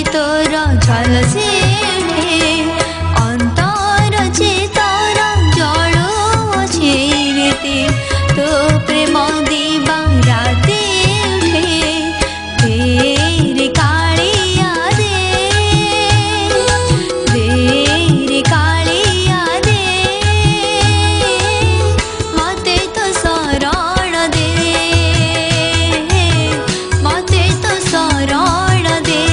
तोर झलसे अंतर चेतर जलुअछे रीति तो प्रेम दीवा राति उठे रे कालिया रे कालिया दे मते तो शरण दे मते तो शरण दे।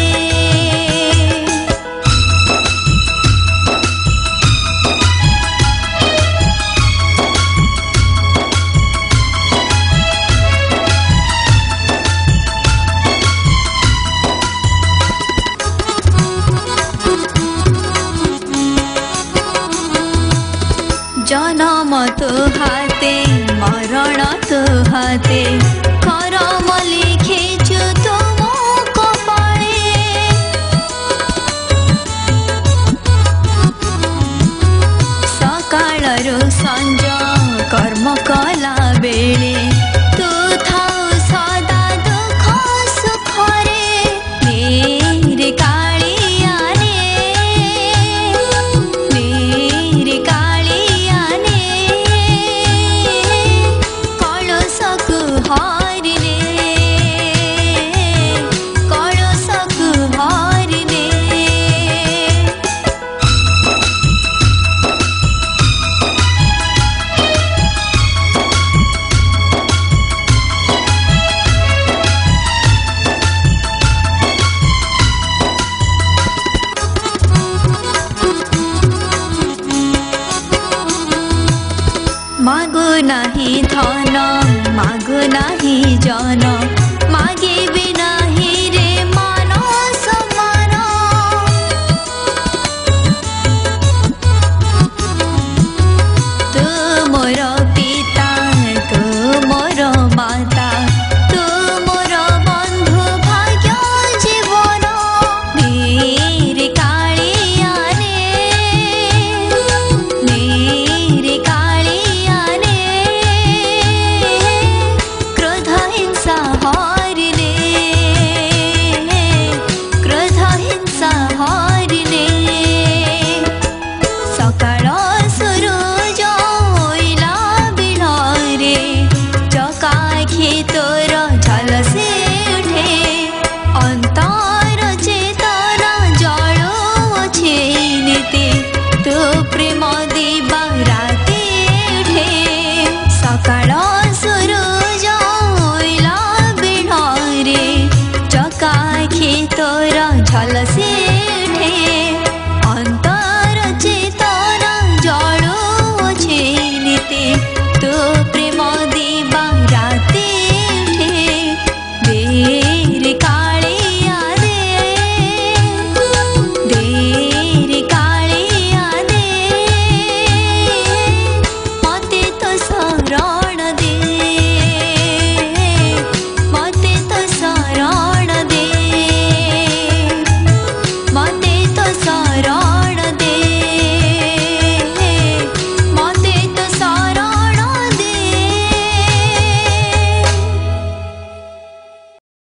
जन्म तो हाते मरण तो हाते करम लिखिछु तुम कपाळे सकाळरु संज कर्म कला बेले तू थाउ सदा दुख सुखरे रे कालिया रे कालिया कलशकु हरिले कलशकु हरिले। मागो नाही धन मागो नाही जन मागे भी नाही रे मान सम्मान तू मोर पिता तू मोर माता तू मोर बंधु भाग्य जीवन रे कालिया रे कालिया क्रोध हिंसा हरिले क्रोध हिंसा